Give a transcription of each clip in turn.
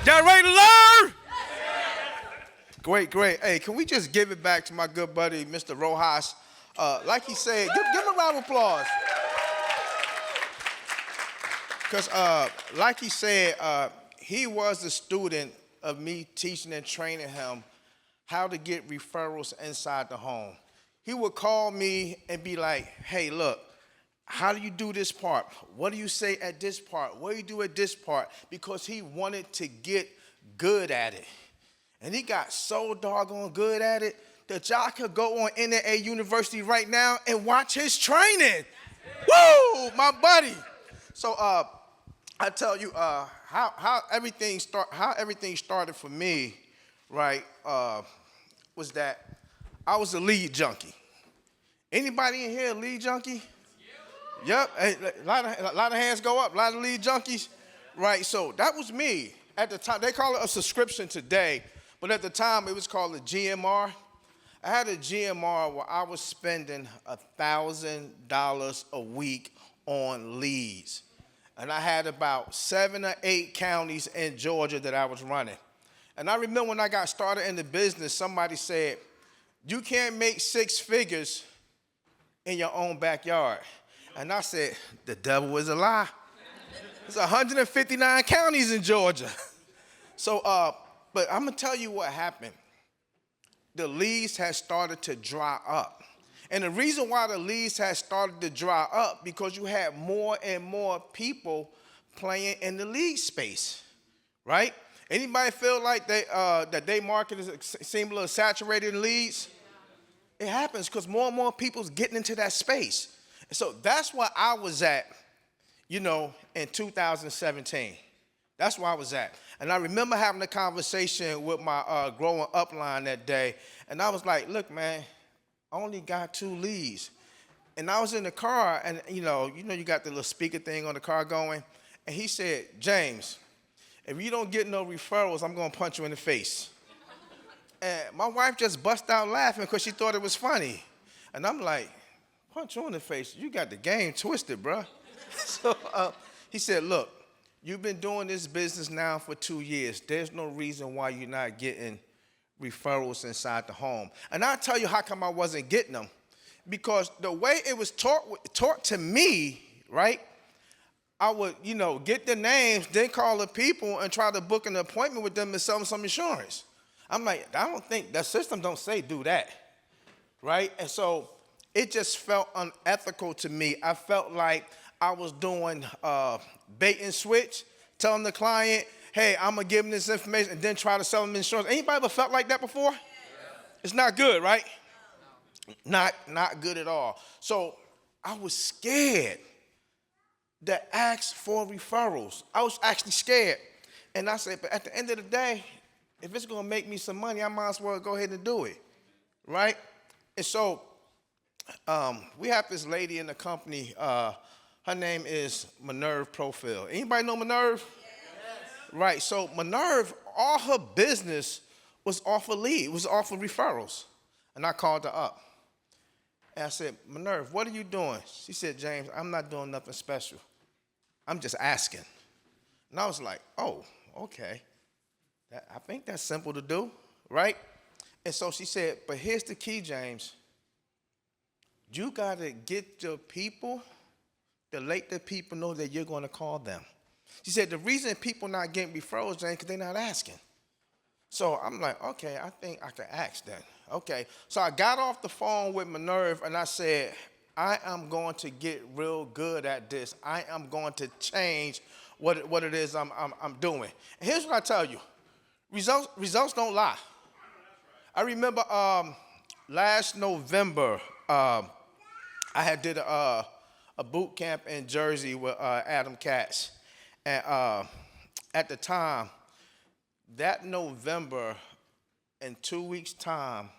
Y'all ready to learn? Great, great. Hey, can we just give it back to my good buddy, Mr. Rojas? Like he said, give him a round of applause. Because like he said, he was a student of me teaching and training him how to get referrals inside the home. He would call me and be like, hey, look, how do you do this part? What do you say at this part? What do you do at this part? Because he wanted to get good at it. And he got so doggone good at it that y'all could go on NNA University right now and watch his training. Woo, my buddy. So I tell you how everything started for me, right, was that I was a lead junkie. Anybody in here a lead junkie? Yep, a lot of hands go up, a lot of lead junkies, right? So that was me. At the time, they call it a subscription today, but at the time it was called a GMR. I had a GMR where I was spending $1,000 a week on leads. And I had about 7 or 8 counties in Georgia that I was running. And I remember when I got started in the business, somebody said, you can't make 6 figures in your own backyard. And I said, the devil is a lie. There's 159 counties in Georgia. So, but I'm gonna tell you what happened. The leads had started to dry up. And the reason why the leads had started to dry up, because you had more and more people playing in the lead space, right? Anybody feel like that their market seem a little saturated in leads? It happens because more and more people's getting into that space. And so that's where I was at, you know, in 2017. That's where I was at. And I remember having a conversation with my growing upline that day, and I was like, look, man, I only got 2 leads. And I was in the car, and you know you got the little speaker thing on the car going, and he said, James, if you don't get no referrals, I'm gonna punch you in the face. And my wife just bust out laughing because she thought it was funny. And I'm like, punch you in the face? You got the game twisted, bro. So he said, look, you've been doing this business now for 2 years. There's no reason why you're not getting referrals inside the home. And I'll tell you how come I wasn't getting them. Because the way it was taught to me, right, I would, you know, get the names, then call the people and try to book an appointment with them and sell them some insurance. I'm like, I don't think, that system don't say do that, right? And so it just felt unethical to me. I felt like I was doing bait and switch, telling the client, hey, I'm going to give them this information and then try to sell them insurance. Anybody ever felt like that before? Yeah. It's not good, right? No. Not good at all. So I was scared to ask for referrals. I was actually scared. And I said, but at the end of the day, if it's going to make me some money, I might as well go ahead and do it, right? And so we have this lady in the company. Her name is Minerve Profile. Anybody know Minerve? Right, so Minerve, all her business was off of lead, was off of referrals. And I called her up. And I said, Minerve, what are you doing? She said, James, I'm not doing nothing special. I'm just asking. And I was like, oh, okay. I think that's simple to do, right? And so she said, but here's the key, James. You got to get your people to let the people know that you're going to call them. She said, the reason people not getting referrals, James, because they're not asking. So I'm like, okay, I think I can ask then. Okay, so I got off the phone with Minerve, and I said, I am going to get real good at this. I am going to change what it is I'm doing. And here's what I tell you. Results don't lie. I remember last November, I had did a boot camp in Jersey with Adam Katz. And at the time, that November, in 2 weeks' time,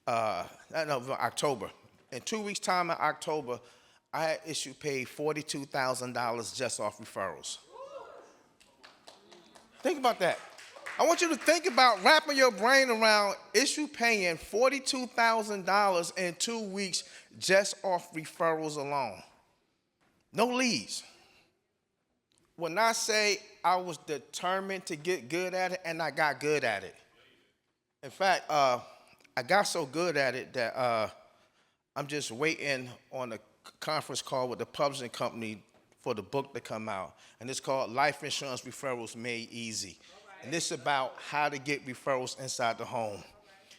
October. In 2 weeks' time in October, I had paid $42,000 just off referrals. Think about that. I want you to think about wrapping your brain around paying $42,000 in 2 weeks just off referrals alone. No leads. when I say I was determined to get good at it, and I got good at it. In fact, I got so good at it that I'm just waiting on a conference call with the publishing company for the book to come out. And it's called Life Insurance Referrals Made Easy. And it's about how to get referrals inside the home.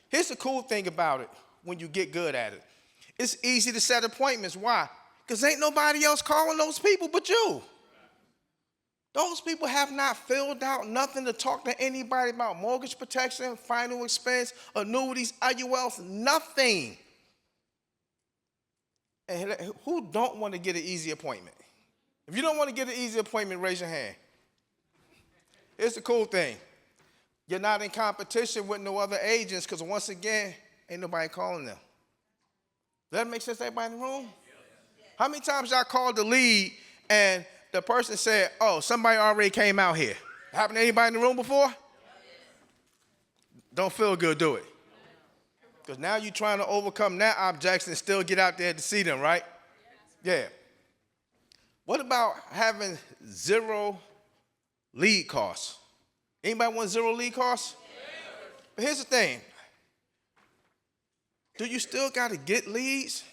Here's the cool thing about it when you get good at it. It's easy to set appointments. Why? Because ain't nobody else calling those people but you. Those people have not filled out nothing to talk to anybody about mortgage protection, final expense, annuities, IULs, nothing. And who don't want to get an easy appointment? If you don't want to get an easy appointment, raise your hand. Here's the cool thing. You're not in competition with no other agents because, once again, ain't nobody calling them. Does that make sense to everybody in the room? How many times y'all called the lead and the person said, oh, somebody already came out here? Happened to anybody in the room before? Don't feel good, do it. Because now you're trying to overcome that objection and still get out there to see them, right? Yeah. What about having zero lead costs? Anybody want zero lead costs? But here's the thing. Do you still got to get leads?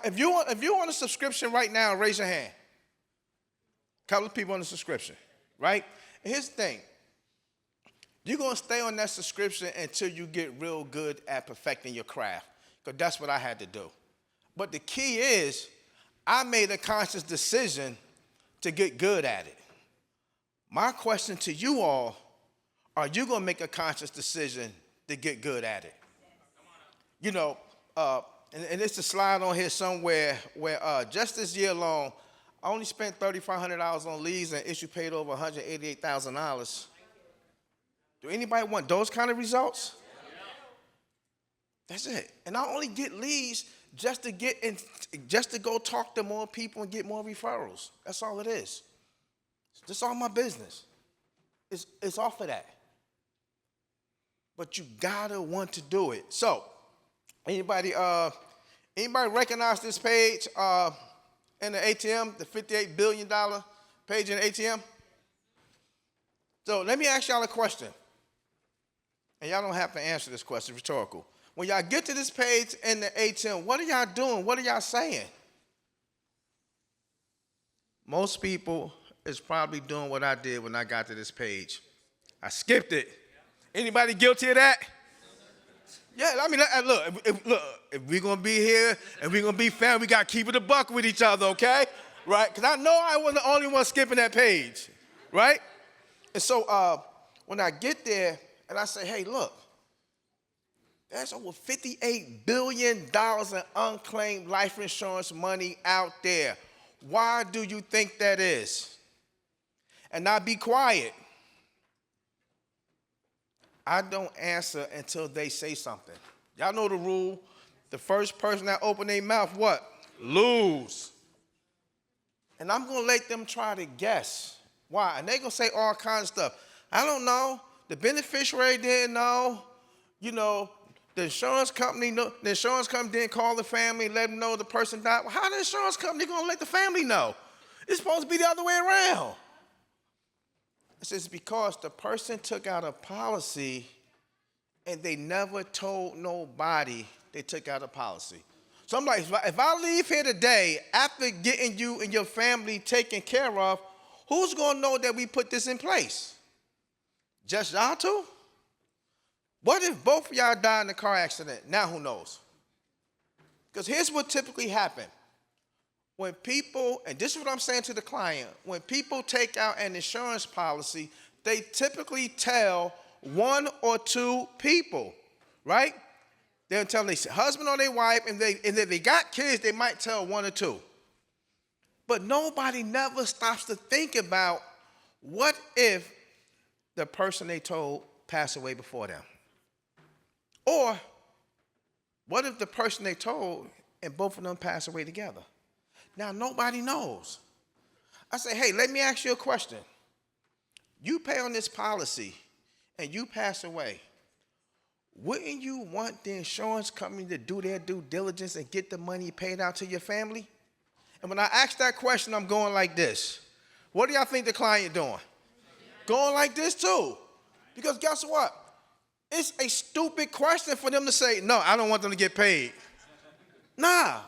If you're on a subscription right now, raise your hand. A couple of people on the subscription, right? And here's the thing. You're going to stay on that subscription until you get real good at perfecting your craft, because that's what I had to do. But the key is, I made a conscious decision to get good at it. My question to you all, are you going to make a conscious decision to get good at it? You know, and it's a slide on here somewhere where just this year alone, I only spent $3,500 on leads and issue paid over $188,000. Do anybody want those kind of results? That's it. And I only get leads just to go talk to more people and get more referrals. That's all it is. That's all my business. It's off of that. But you gotta want to do it. So, anybody recognize this page in the ATM, the $58 billion page in the ATM? So let me ask y'all a question. And y'all don't have to answer this question, it's rhetorical. When y'all get to this page in the ATM, what are y'all doing? What are y'all saying? Most people is probably doing what I did when I got to this page. I skipped it. Anybody guilty of that? Yeah, I mean, look, if we're going to be here and we're going to be family, we got to keep it a buck with each other, okay? Right? Because I know I wasn't the only one skipping that page, right? And so when I get there and I say, hey, look, there's over $58 billion in unclaimed life insurance money out there. Why do you think that is? And now be quiet. I don't answer until they say something. Y'all know the rule. The first person that open their mouth, what? Lose. And I'm going to let them try to guess. Why? And they're going to say all kinds of stuff. I don't know. The beneficiary didn't know. You know, the insurance company didn't call the family and let them know the person died. Well, how the insurance company going to let the family know? It's supposed to be the other way around. It's because the person took out a policy and they never told nobody they took out a policy. So I'm like, if I leave here today after getting you and your family taken care of, who's going to know that we put this in place? Just y'all two? What if both of y'all die in a car accident? Now who knows? Because here's what typically happens. When people, and this is what I'm saying to the client, when people take out an insurance policy, they typically tell one or two people, right? They'll tell their husband or their wife, and if they got kids, they might tell one or two. But nobody never stops to think about, what if the person they told passed away before them? Or what if the person they told and both of them pass away together? Now, nobody knows. I say, hey, let me ask you a question. You pay on this policy and you pass away. Wouldn't you want the insurance company to do their due diligence and get the money paid out to your family? And when I ask that question, I'm going like this. What do y'all think the client doing? Going like this too. Because guess what? It's a stupid question for them to say, no, I don't want them to get paid. Nah,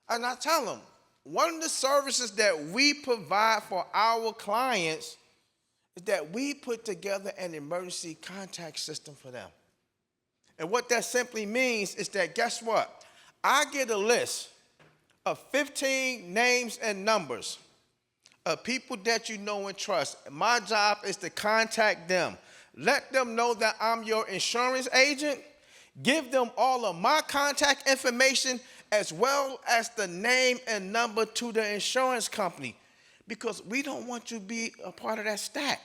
And I tell them, one of the services that we provide for our clients is that we put together an emergency contact system for them. And what that simply means is that, guess what? I get a list of 15 names and numbers of people that you know and trust. My job is to contact them. Let them know that I'm your insurance agent. Give them all of my contact information as well as the name and number to the insurance company, because we don't want you to be a part of that stat,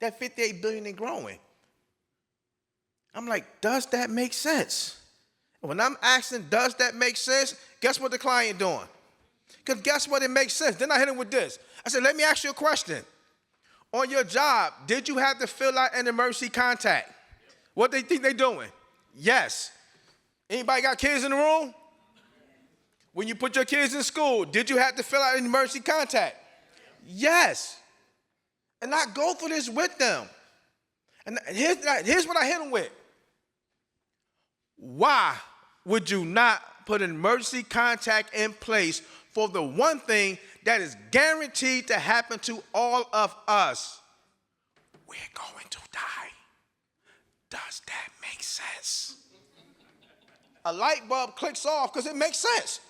that 58 billion and growing. I'm like, does that make sense? And when I'm asking, does that make sense? Guess what the client doing? Because guess what? It makes sense. Then I hit him with this. I said, let me ask you a question. On your job, did you have to fill out an emergency contact? What they think they doing? Yes. Anybody got kids in the room? When you put your kids in school, did you have to fill out an emergency contact? Yes. And I go through this with them. And here's what I hit them with. Why would you not put an emergency contact in place for the one thing that is guaranteed to happen to all of us? We're going to die. Does that make sense? A light bulb clicks off because it makes sense.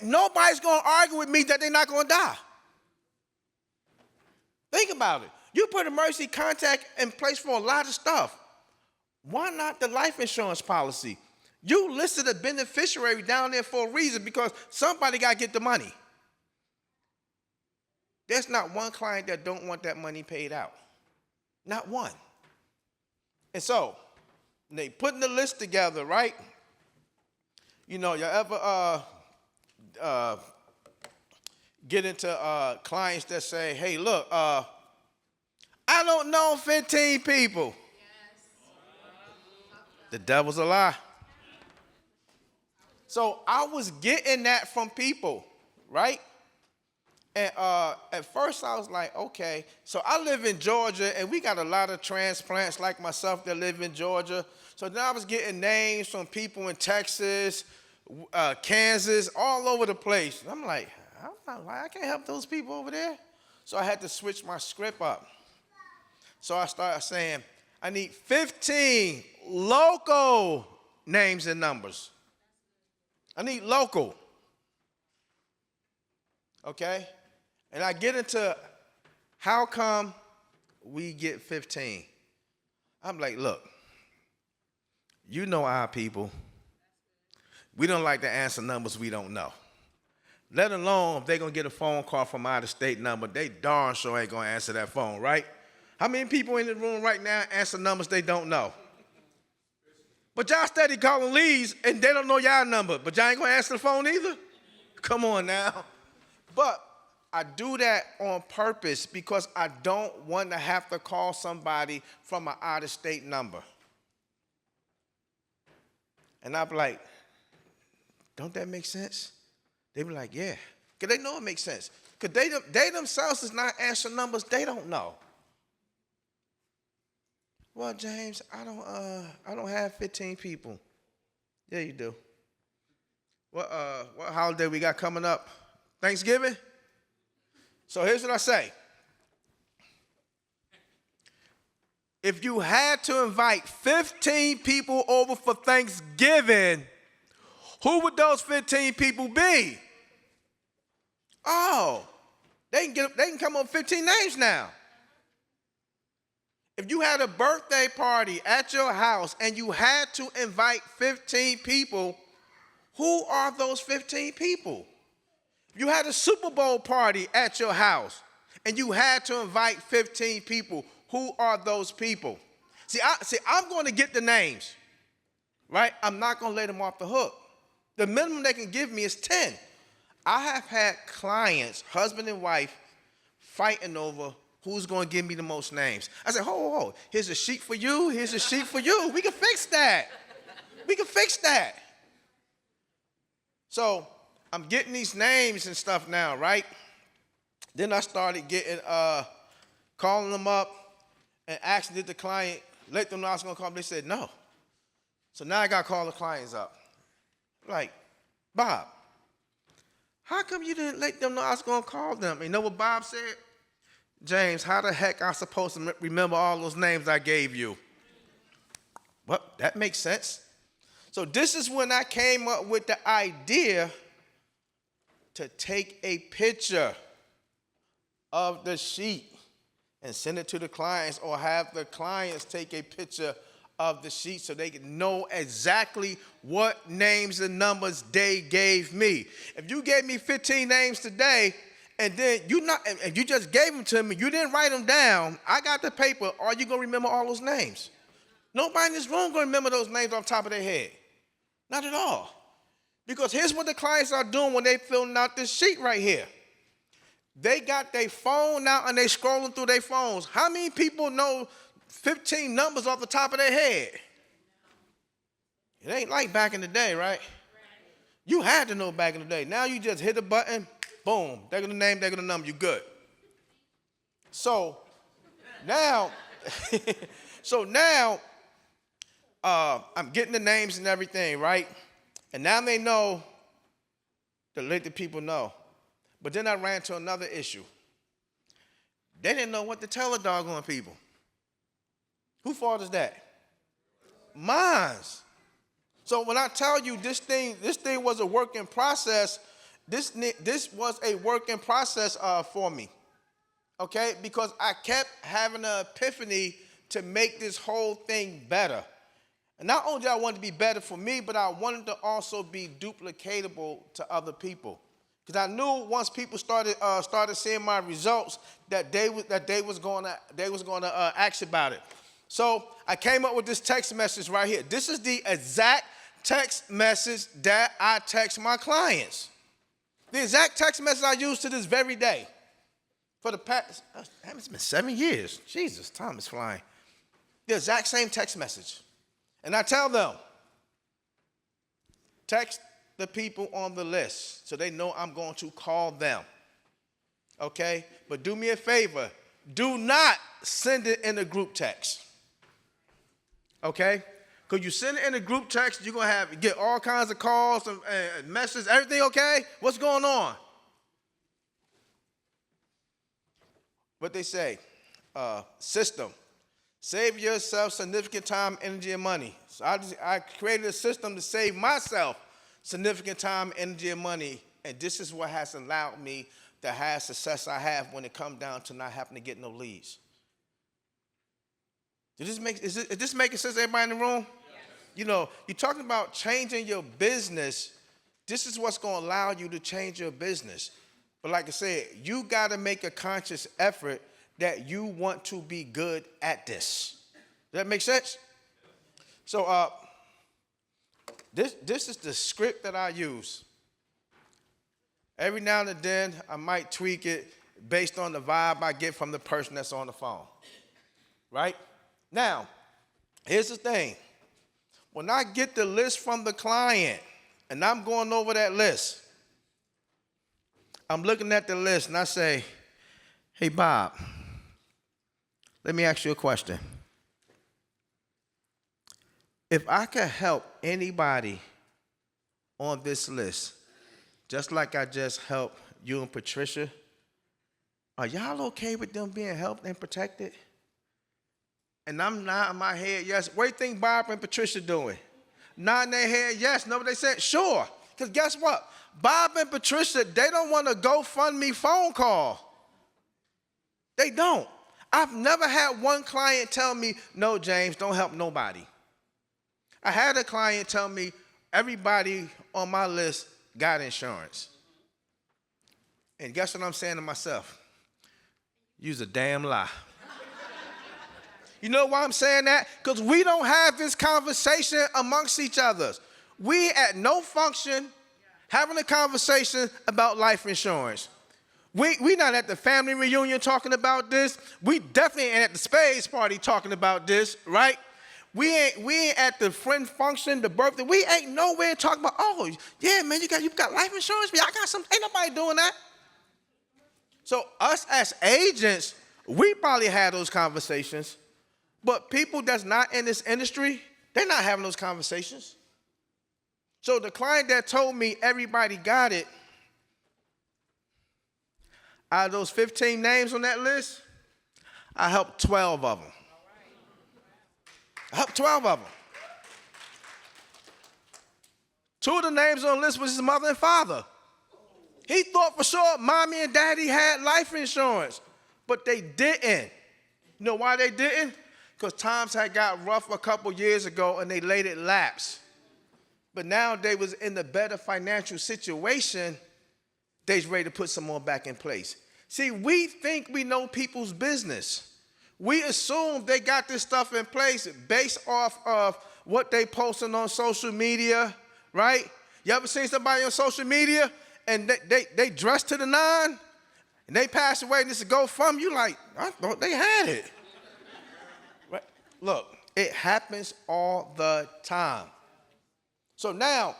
Nobody's going to argue with me that they're not going to die. Think about it. You put emergency contact in place for a lot of stuff. Why not the life insurance policy? You listed a beneficiary down there for a reason, because somebody got to get the money. There's not one client that don't want that money paid out. Not one. And so, they putting the list together, right? You know, you ever get into clients that say, hey, look, I don't know 15 people. Yes. The devil's a lie. So I was getting that from people, right? And at first I was like, okay. So I live in Georgia, and we got a lot of transplants like myself that live in Georgia. So then I was getting names from people in Texas, Kansas, all over the place. And I'm like, I can't help those people over there. So I had to switch my script up. So I started saying, I need 15 local names and numbers. I need local. Okay? And I get into how come we get 15. I'm like, look, you know our people. We don't like to answer numbers we don't know. Let alone if they're going to get a phone call from out of state number, they darn sure ain't going to answer that phone, right? How many people in the room right now answer numbers they don't know? But y'all steady calling leads, and they don't know y'all number, but y'all ain't going to answer the phone either? Come on now. But I do that on purpose because I don't want to have to call somebody from an out-of-state number. And I'll be like, don't that make sense? They be like, yeah. Because they know it makes sense. Because they themselves is not answering numbers they don't know. Well, James, I don't have 15 people. Yeah, you do. What holiday we got coming up? Thanksgiving? So here's what I say. If you had to invite 15 people over for Thanksgiving, who would those 15 people be? Oh, they can come up with 15 names now. If you had a birthday party at your house and you had to invite 15 people, who are those 15 people? If you had a Super Bowl party at your house and you had to invite 15 people, who are those people? See, I'm going to get the names, right? I'm not going to let them off the hook. The minimum they can give me is 10. I have had clients, husband and wife, fighting over who's going to give me the most names. I said, hold. Here's a sheet for you. Here's a sheet for you. We can fix that. We can fix that. So I'm getting these names and stuff now, right? Then I started getting, calling them up and asking did the client let them know I was gonna call them. They said no. So now I gotta call the clients up. Like, Bob, how come you didn't let them know I was gonna call them? And you know what Bob said? James, how the heck am I supposed to remember all those names I gave you? Well, that makes sense. So this is when I came up with the idea to take a picture of the sheet and send it to the clients, or have the clients take a picture of the sheet so they can know exactly what names and numbers they gave me. If you gave me 15 names today, and then you just gave them to me, you didn't write them down, I got the paper, are you gonna remember all those names? Nobody in this room gonna remember those names off the top of their head. Not at all. Because here's what the clients are doing when they filling out this sheet right here. They got their phone out and they scrolling through their phones. How many people know 15 numbers off the top of their head? It ain't like back in the day, right? You had to know back in the day. Now you just hit a button, boom, they're gonna name, they're gonna number, you good. So now, I'm getting the names and everything, right? And now they know to let the people know. But then I ran into another issue. They didn't know what to tell the doggone people. Whose fault is that? Mine's. So when I tell you this thing was a work in process, this was a work in process for me, okay? Because I kept having an epiphany to make this whole thing better. And not only did I want it to be better for me, but I wanted to also be duplicatable to other people. Because I knew once people started seeing my results that they was gonna ask about it. So I came up with this text message right here. This is the exact text message that I text my clients. The exact text message I use to this very day. For the past, it's been 7 years. Jesus, time is flying. The exact same text message. And I tell them, text the people on the list so they know I'm going to call them, okay? But do me a favor, do not send it in a group text, okay? Because you send it in a group text, you're going to get all kinds of calls and messages. Everything okay? What's going on? What they say, system. Save yourself significant time, energy, and money. So I created a system to save myself significant time, energy, and money. And this is what has allowed me to have success I have when it comes down to not having to get no leads. Is this making sense to everybody in the room? Yes. You know, you're talking about changing your business. This is what's going to allow you to change your business. But like I said, you got to make a conscious effort that you want to be good at this. Does that make sense? So this is the script that I use. Every now and then, I might tweak it based on the vibe I get from the person that's on the phone, right? Now, here's the thing. When I get the list from the client and I'm going over that list, I'm looking at the list and I say, hey, Bob, let me ask you a question. If I could help anybody on this list, just like I just helped you and Patricia, are y'all okay with them being helped and protected? And I'm nodding my head, yes. What do you think Bob and Patricia doing? Nodding their head, yes. No, they said, sure. Because guess what? Bob and Patricia, they don't want a GoFundMe phone call. They don't. I've never had one client tell me, no, James, don't help nobody. I had a client tell me, everybody on my list got insurance. And guess what I'm saying to myself? You's a damn lie. You know why I'm saying that? Because we don't have this conversation amongst each other. We at no function having a conversation about life insurance. We not at the family reunion talking about this. We definitely ain't at the spades party talking about this, right? We ain't at the friend function, the birthday. We ain't nowhere talking about, oh, yeah, man, you got life insurance? Yeah, I got some. Ain't nobody doing that. So us as agents, we probably had those conversations, but people that's not in this industry, they're not having those conversations. So the client that told me everybody got it, out of those 15 names on that list, I helped 12 of them. I helped 12 of them. 2 of the names on the list was his mother and father. He thought for sure mommy and daddy had life insurance, but they didn't. You know why they didn't? Because times had got rough a couple years ago and they let it lapse. But now they was in a better financial situation, they's ready to put some more back in place. See, we think we know people's business. We assume they got this stuff in place based off of what they posting on social media, right? You ever seen somebody on social media and they dress to the nine and they pass away and this is GoFundMe? You like, I thought they had it. Right? Look, it happens all the time. So now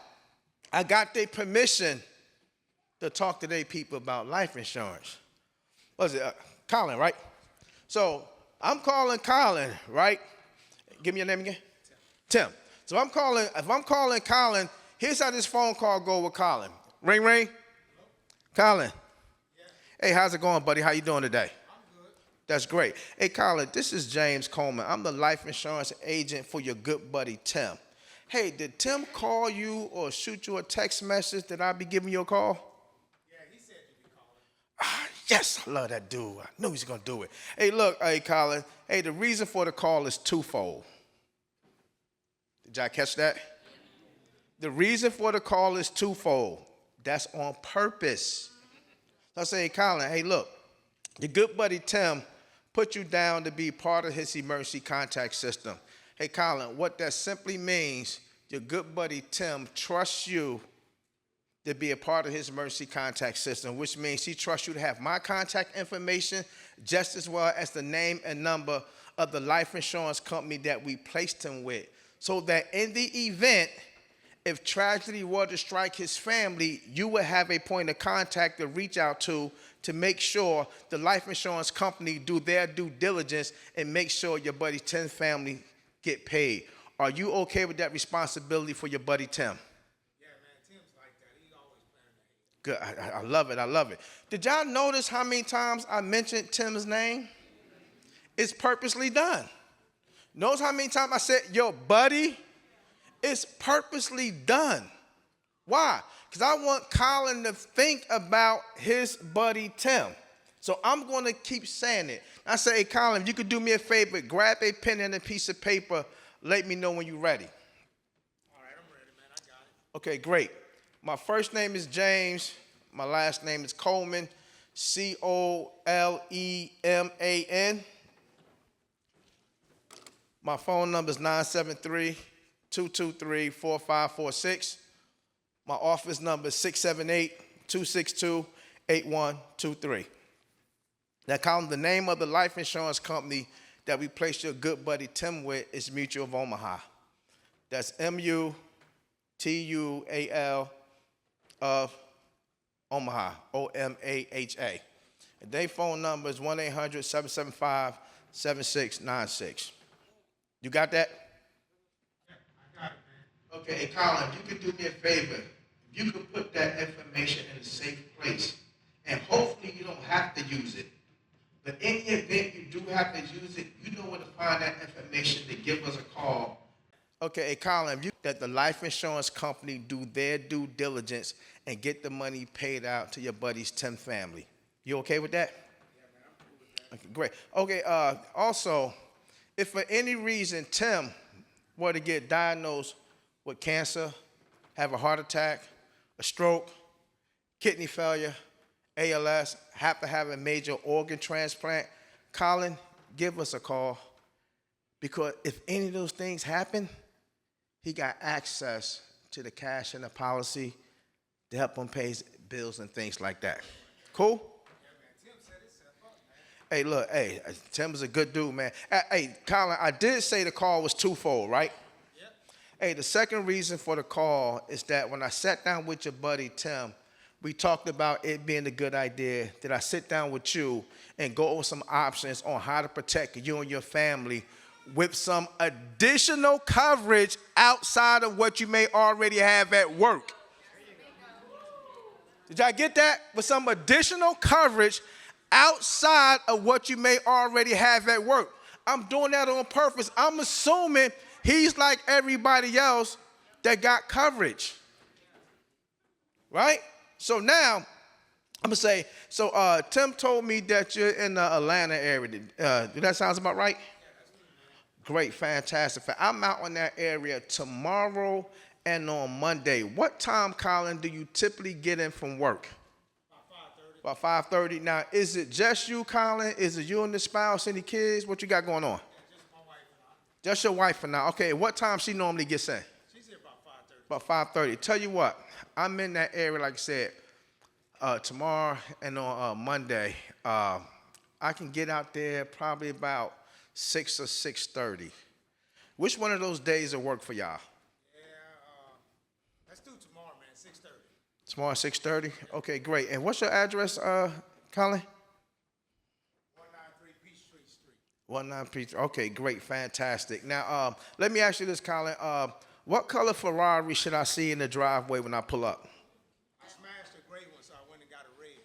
I got their permission to talk to their people about life insurance. What is it? Colin, right? So I'm calling Colin, right? Give me your name again. Tim. So if I'm calling Colin, here's how this phone call go with Colin. Ring, ring. Hello? Colin. Yeah. Hey, how's it going, buddy? How you doing today? I'm good. That's great. Hey, Colin, this is James Coleman. I'm the life insurance agent for your good buddy, Tim. Hey, did Tim call you or shoot you a text message that I'll be giving you a call? Yeah, he said you'd be calling. Yes, I love that dude. I knew he's going to do it. Hey, look, hey, Colin. Hey, the reason for the call is twofold. Did y'all catch that? The reason for the call is twofold. That's on purpose. So I say, hey, Colin, hey, look, your good buddy Tim put you down to be part of his emergency contact system. Hey, Colin, what that simply means, your good buddy Tim trusts you to be a part of his emergency contact system, which means he trusts you to have my contact information just as well as the name and number of the life insurance company that we placed him with, so that in the event, if tragedy were to strike his family, you would have a point of contact to reach out to make sure the life insurance company do their due diligence and make sure your buddy Tim's family get paid. Are you okay with that responsibility for your buddy Tim? Yeah, man, Tim's like that. He's always planning ahead. Good. I love it. I love it. Did y'all notice how many times I mentioned Tim's name? It's purposely done. Notice how many times I said, your buddy? It's purposely done. Why? Because I want Colin to think about his buddy Tim. So I'm going to keep saying it. I say, hey, Colin, if you could do me a favor, grab a pen and a piece of paper. Let me know when you're ready. All right, I'm ready, man. I got it. Okay, great. My first name is James. My last name is Coleman, Coleman. My phone number is 973-223-4546. My office number is 678-262-8123. Now, Colin, the name of the life insurance company that we placed your good buddy Tim with is Mutual of Omaha. That's Mutual of Omaha, Omaha. And their phone number is 1-800-775-7696. You got that? Yeah, I got it, man. Okay, hey, Colin, if you could do me a favor, if you could put that information in a safe place, and hopefully you don't have to use it. But in the event you do have to use it, you know where to find that information to give us a call. Okay, hey, Colin, if you that the life insurance company do their due diligence and get the money paid out to your buddy's Tim family. You okay with that? Yeah, man, I'm cool with that. Okay, great. Okay, also, if for any reason Tim were to get diagnosed with cancer, have a heart attack, a stroke, kidney failure, ALS, have to have a major organ transplant, Colin, give us a call, because if any of those things happen, he got access to the cash in the policy to help him pay his bills and things like that. Cool? Yeah, man, Tim set himself up, man. Hey, look, hey, Tim's a good dude, man. Hey, Colin, I did say the call was twofold, right? Yep. Hey, the second reason for the call is that when I sat down with your buddy Tim, we talked about it being a good idea that I sit down with you and go over some options on how to protect you and your family with some additional coverage outside of what you may already have at work. Did y'all get that? With some additional coverage outside of what you may already have at work. I'm doing that on purpose. I'm assuming he's like everybody else that got coverage. Right? So now, I'm going to say, so Tim told me that you're in the Atlanta area. Do that sound about right? Great, fantastic. I'm out in that area tomorrow and on Monday. What time, Colin, do you typically get in from work? About 5:30. Now, is it just you, Colin? Is it you and the spouse, any kids? What you got going on? Just my wife and I. Just your wife and I. Okay, what time she normally gets in? She's here about 5:30. About 5:30. Tell you what, I'm in that area, like I said, tomorrow and on Monday. I can get out there probably about 6 or 6:30. Which one of those days will work for y'all? Yeah, let's do tomorrow, man, 6:30. Tomorrow, 6:30? Okay, great. And what's your address, Colin? 193 Peachtree Street. 19 Peachtree. Okay, great, fantastic. Now, let me ask you this, Colin. What color Ferrari should I see in the driveway when I pull up? I smashed a gray one, so I went and got a red.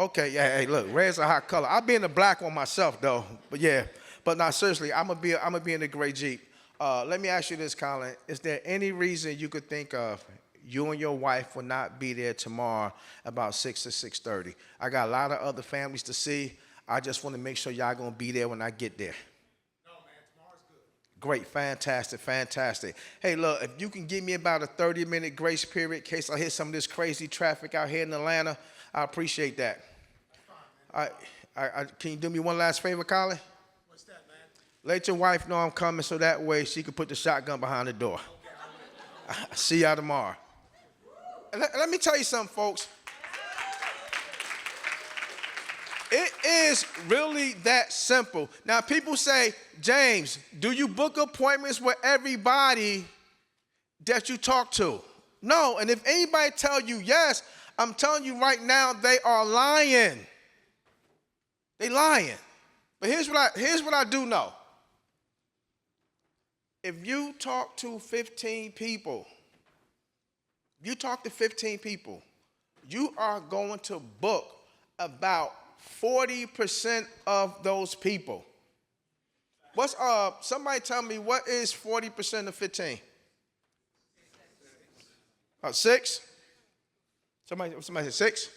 Okay, yeah, hey, look, red's a hot color. I'll be in the black one myself, though. But yeah, but not seriously, I'm gonna be in the gray Jeep. Let me ask you this, Colin. Is there any reason you could think of you and your wife will not be there tomorrow about 6 or 6:30? I got a lot of other families to see. I just want to make sure y'all gonna be there when I get there. No, man, tomorrow's good. Great, fantastic, fantastic. Hey, look, if you can give me about a 30-minute grace period in case I hit some of this crazy traffic out here in Atlanta, I appreciate that. That's fine, man. Can you do me one last favor, Colin? What's that, man? Let your wife know I'm coming so that way she can put the shotgun behind the door. See y'all tomorrow. Let me tell you something, folks. It is really that simple. Now, people say, James, do you book appointments with everybody that you talk to? No, and if anybody tell you yes, I'm telling you right now, they are lying. They lying. But here's what I do know. If you talk to 15 people, you are going to book about 40% of those people. What's somebody tell me what is 40% of 15? 6? Somebody said 6?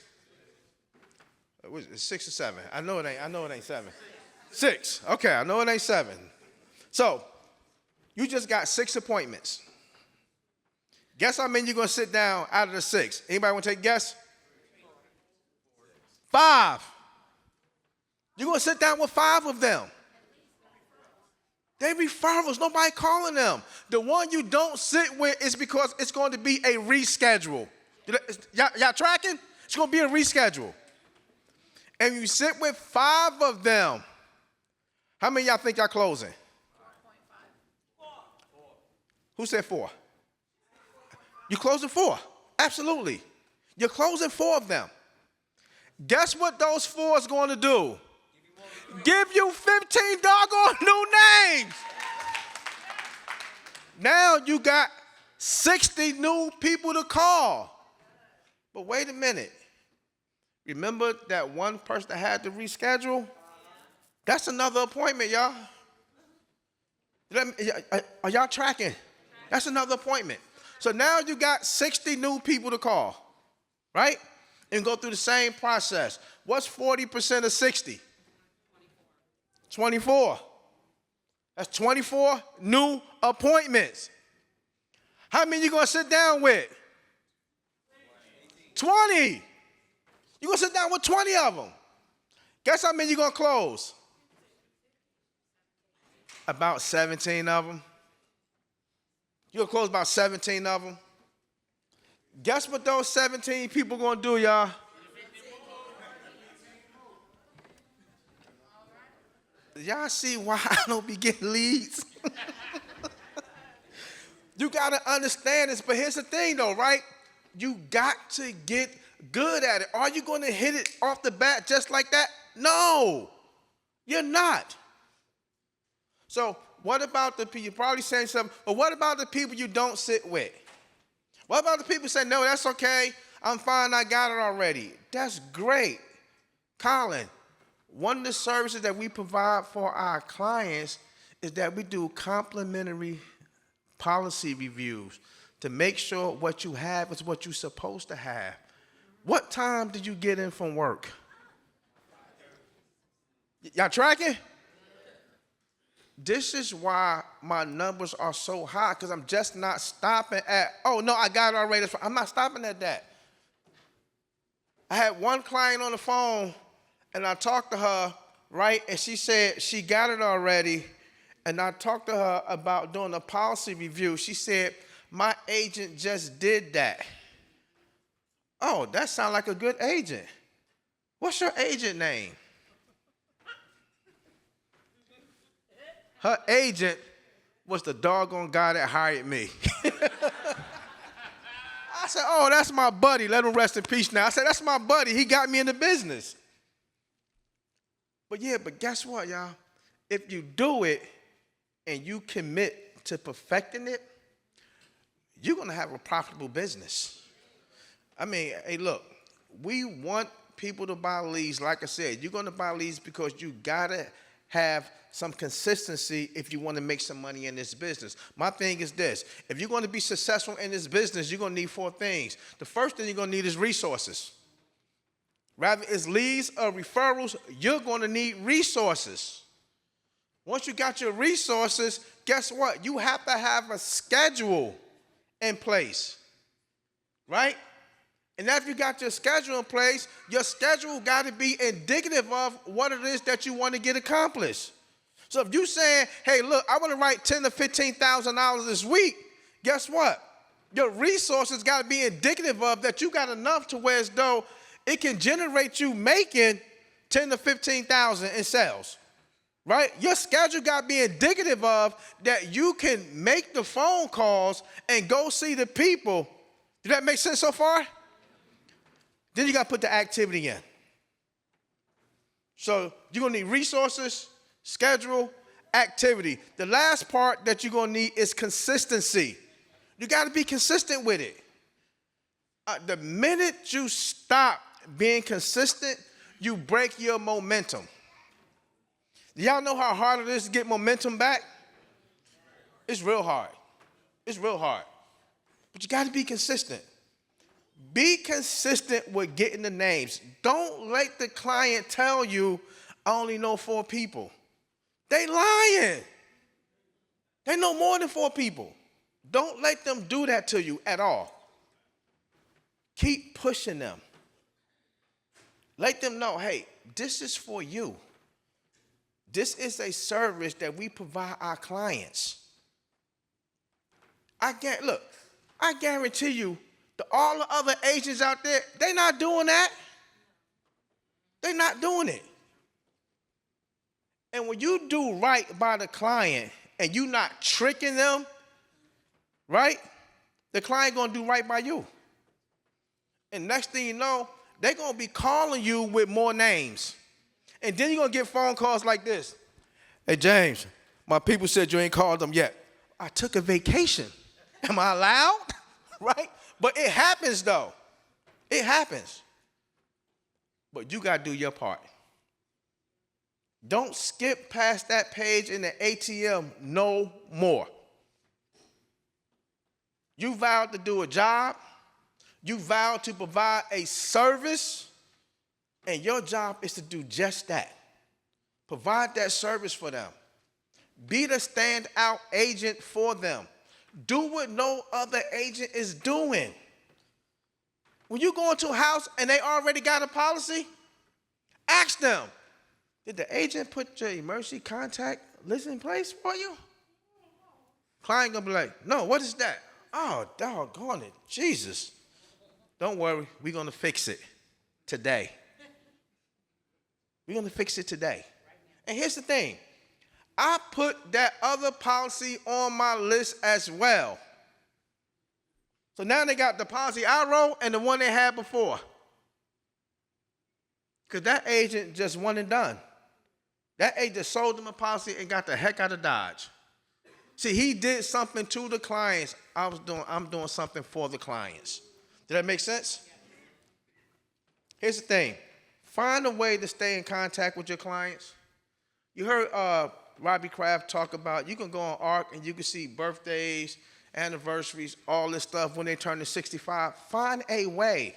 Was it 6 or 7? I know it ain't 7. 6. Okay, I know it ain't 7. So, you just got 6 appointments. Guess how many you're going to sit down out of the 6? Anybody want to take a guess? 5. You're going to sit down with 5 of them. They referrals. Nobody calling them. The one you don't sit with is because it's going to be a reschedule. Y'all tracking? It's going to be a reschedule. And you sit with 5 of them. How many of y'all think y'all closing? 4. Who said 4? You closing 4. Absolutely. You're closing 4 of them. Guess what those 4 is going to do? Give you 15 doggone new names. Now you got 60 new people to call. But wait a minute. Remember that one person that had to reschedule? That's another appointment, y'all. Are y'all tracking? That's another appointment. So now you got 60 new people to call, right? And go through the same process. What's 40% of 60? 24. That's 24 new appointments. How many you gonna sit down with? 20. You're gonna sit down with 20 of them. Guess how many you're gonna close? About 17 of them. You're gonna close about 17 of them. Guess what those 17 people gonna do, y'all? Y'all see why I don't be getting leads? You got to understand this, but here's the thing though, right? You got to get good at it. Are you going to hit it off the bat just like that? No, you're not. So what about the people? You're probably saying something, but what about the people you don't sit with? What about the people who say, no, that's okay, I'm fine, I got it already? That's great. Colin, one of the services that we provide for our clients is that we do complimentary policy reviews to make sure what you have is what you're supposed to have. What time did you get in from work? Y'all tracking? This is why my numbers are so high, because I'm just not stopping at, oh, no, I got it already. I'm not stopping at that. I had one client on the phone, and I talked to her, right, and she said she got it already, and I talked to her about doing a policy review. She said, my agent just did that. Oh, that sounds like a good agent. What's your agent name? Her agent was the doggone guy that hired me. I said, oh, that's my buddy. Let him rest in peace now. I said, that's my buddy. He got me in the business. But guess what, y'all? If you do it and you commit to perfecting it, you're going to have a profitable business. I mean, hey, look, we want people to buy leads. Like I said, you're going to buy leads because you got to have some consistency if you want to make some money in this business. My thing is this. If you're going to be successful in this business, you're going to need 4 things. The first thing you're going to need is resources. Rather it's leads or referrals, you're going to need resources. Once you got your resources, guess what? You have to have a schedule in place, right? And after you got your schedule in place, your schedule got to be indicative of what it is that you want to get accomplished. So if you're saying, hey, look, I want to write $10,000 to $15,000 this week, guess what? Your resources got to be indicative of that you got enough to where as though it can generate you making $10,000 to $15,000 in sales, right? Your schedule got to be indicative of that you can make the phone calls and go see the people. Did that make sense so far? Then you got to put the activity in. So you're going to need resources, schedule, activity. The last part that you're going to need is consistency. You got to be consistent with it. The minute you stop being consistent, you break your momentum. Y'all know how hard it is to get momentum back? It's real hard. It's real hard. But you got to be consistent. Be consistent with getting the names. Don't let the client tell you, I only know 4 people. They lying. They know more than 4 people. Don't let them do that to you at all. Keep pushing them. Let them know, hey, this is for you. This is a service that we provide our clients. I guarantee you, all the other agents out there, they're not doing that. They're not doing it. And when you do right by the client and you're not tricking them, right, the client going to do right by you. And next thing you know, they're going to be calling you with more names. And then you're going to get phone calls like this. Hey, James, my people said you ain't called them yet. I took a vacation. Am I allowed? Right? But it happens, though. It happens. But you got to do your part. Don't skip past that page in the ATM no more. You vowed to do a job. You vowed to provide a service. And your job is to do just that. Provide that service for them. Be the standout agent for them. Do what no other agent is doing. When you go into a house and they already got a policy, ask them, did the agent put your emergency contact list in place for you? Client gonna be like, no, what is that? Oh, doggone it, Jesus. Don't worry, we're gonna fix it today. We're gonna fix it today. And here's the thing. I put that other policy on my list as well. So now they got the policy I wrote and the one they had before. Because that agent just one and done. That agent sold them a policy and got the heck out of Dodge. See, he did something to the clients. I'm doing something for the clients. Did that make sense? Here's the thing. Find a way to stay in contact with your clients. You heard Robbie Kraft talk about, you can go on ARC and you can see birthdays, anniversaries, all this stuff when they turn to 65. Find a way.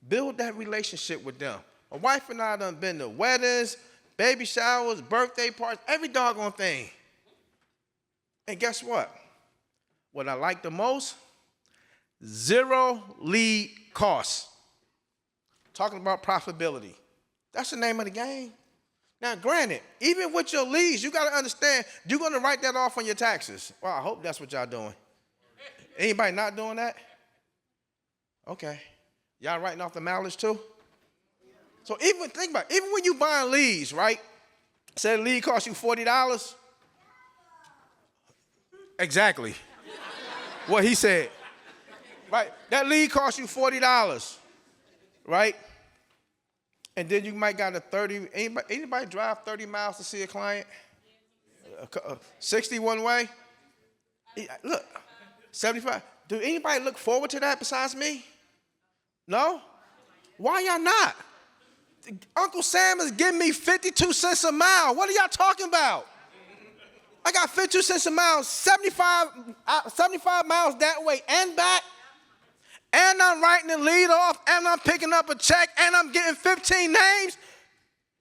Build that relationship with them. My wife and I done been to weddings, baby showers, birthday parties, every doggone thing. And guess what? What I like the most? Zero lead costs. Talking about profitability. That's the name of the game. Now, granted, even with your leads, you got to understand, you're going to write that off on your taxes. Well, I hope that's what y'all doing. Anybody not doing that? Okay. Y'all writing off the mileage too? So even think about it, even when you buying leads, right? Say the lead costs you $40. Exactly. What he said. Right? That lead costs you $40. Right? And then you might got a 30, anybody drive 30 miles to see a client? 60 one way? Look, 75. Do anybody look forward to that besides me? No? Why y'all not? Uncle Sam is giving me 52 cents a mile. What are y'all talking about? I got 52 cents a mile, 75 miles that way and back. And I'm writing the lead off, and I'm picking up a check, and I'm getting 15 names.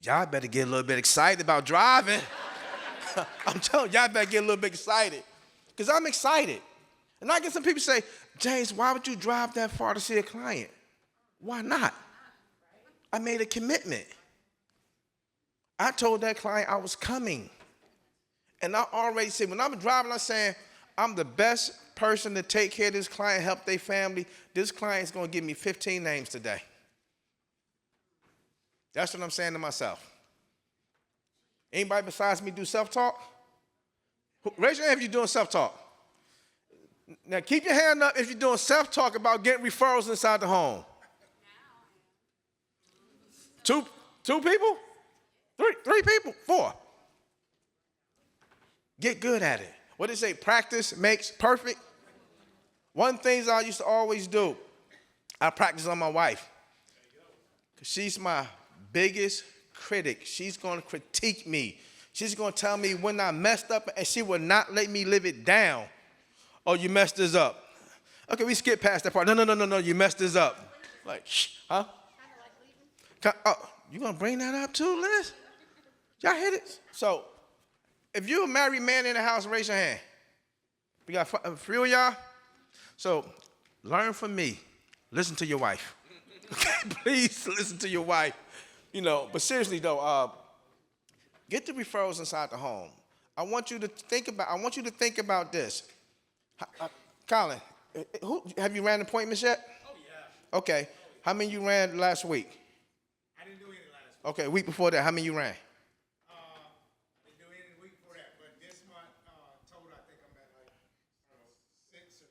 Y'all better get a little bit excited about driving. I'm telling you, y'all better get a little bit excited. Because I'm excited. And I get some people say, James, why would you drive that far to see a client? Why not? I made a commitment. I told that client I was coming. And I already said, when I'm driving, I'm saying, I'm the best person to take care of this client, help their family. This client's going to give me 15 names today. That's what I'm saying to myself. Anybody besides me do self-talk? Raise your hand if you're doing self-talk. Now, keep your hand up if you're doing self-talk about getting referrals inside the home. Two people? Three people? 4. Get good at it. What did it say? Practice makes perfect. One thing I used to always do, I practice on my wife. 'Cause she's my biggest critic. She's going to critique me. She's going to tell me when I messed up, and she will not let me live it down. Oh, you messed this up. Okay, we skip past that part. No, you messed this up. Like, shh, huh? Oh, you going to bring that up too, Liz? Y'all hit it? So, if you're a married man in the house, raise your hand. We got a few of y'all. So, learn from me. Listen to your wife. Okay, please listen to your wife. But seriously though, get the referrals inside the home. I want you to think about this. Colin, have you ran appointments yet? Oh, yeah. Okay. How many you ran last week? I didn't do any last week. Okay, week before that, how many you ran? I didn't do any the week before that, but this month, total, I think I'm at like, 6 or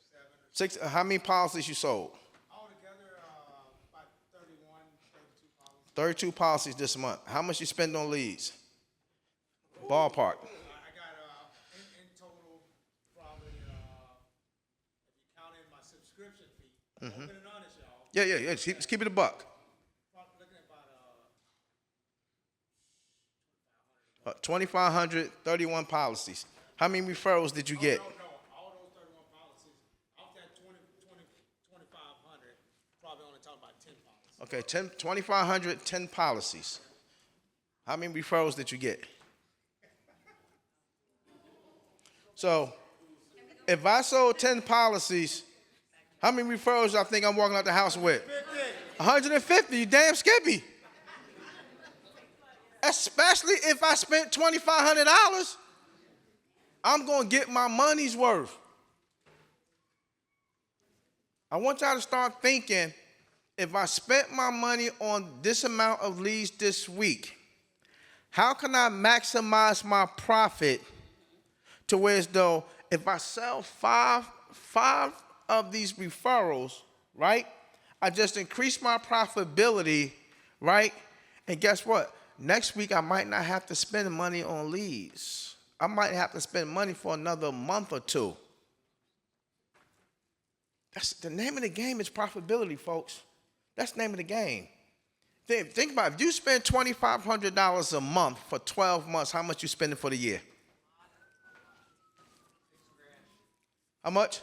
7. 6, how many policies you sold? Altogether, about 31, 32 policies. 32 policies this month. How much you spend on leads? Ballpark. I got, in total, probably, if you count in my subscription fee, open and honest, y'all. Yeah. Just keep it a buck. Probably looking at about, 2,500, 31 policies. How many referrals did you get? No, all those 31 policies, off that 2,500, probably only talking about 10 policies. Okay, 2,500, 10 policies. How many referrals did you get? So, if I sold 10 policies, how many referrals y'all think I'm walking out the house with? 150, you damn skippy. Especially if I spent $2,500, I'm going to get my money's worth. I want y'all to start thinking, if I spent my money on this amount of leads this week, how can I maximize my profit to where as though if I sell five of these referrals, right, I just increase my profitability, right, And guess what? Next week, I might not have to spend money on leads. I might have to spend money for another month or two. That's the name of the game is profitability, folks. That's the name of the game. Think about it. If you spend $2,500 a month for 12 months, how much you spending for the year? How much?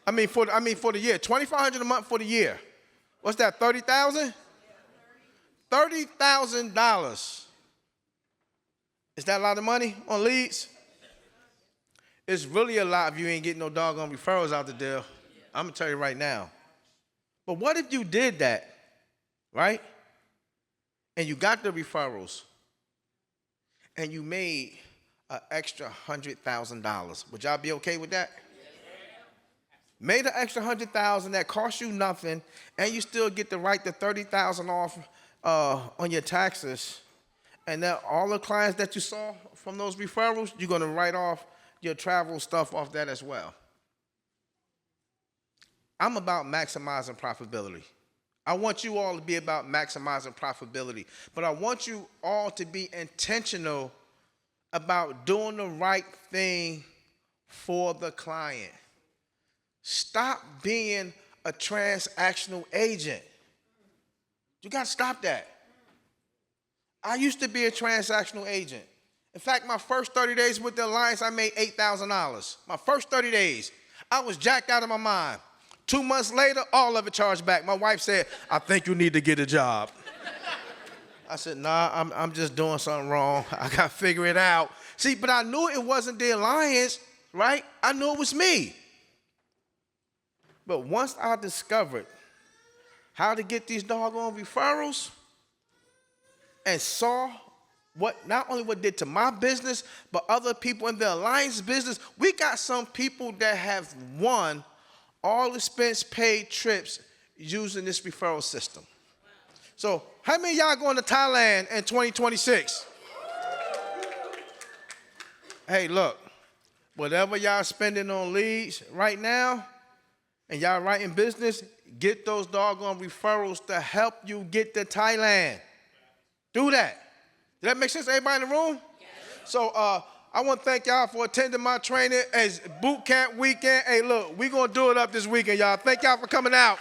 I mean for the year. $2,500 a month for the year. What's that? 30,000? $30,000. Is that a lot of money on leads? It's really a lot if you ain't getting no doggone referrals out the deal. I'm gonna tell you right now. But what if you did that, right? And you got the referrals, and you made an extra $100,000. Would y'all be okay with that? Made an extra $100,000 that cost you nothing, and you still get the right to $30,000 off on your taxes, and then all the clients that you saw from those referrals, you're gonna write off your travel stuff off that as well. I'm about maximizing profitability. I want you all to be about maximizing profitability, but I want you all to be intentional about doing the right thing for the client. Stop being a transactional agent. You got to stop that. I used to be a transactional agent. In fact, my first 30 days with the Alliance, I made $8,000. My first 30 days, I was jacked out of my mind. 2 months later, all of it charged back. My wife said, I think you need to get a job. I said, nah, I'm just doing something wrong. I got to figure it out. See, but I knew it wasn't the Alliance, right? I knew it was me. But once I discovered how to get these doggone referrals and saw what not only what it did to my business, but other people in the Alliance business, we got some people that have won all expense paid trips using this referral system. So how many of y'all going to Thailand in 2026? Hey, look, whatever y'all spending on leads right now, and y'all writing business, get those doggone referrals to help you get to Thailand. Do that. Did that make sense to everybody in the room? Yes. So I want to thank y'all for attending my training as boot camp weekend. Hey, look, we're going to do it up this weekend, y'all. Thank y'all for coming out.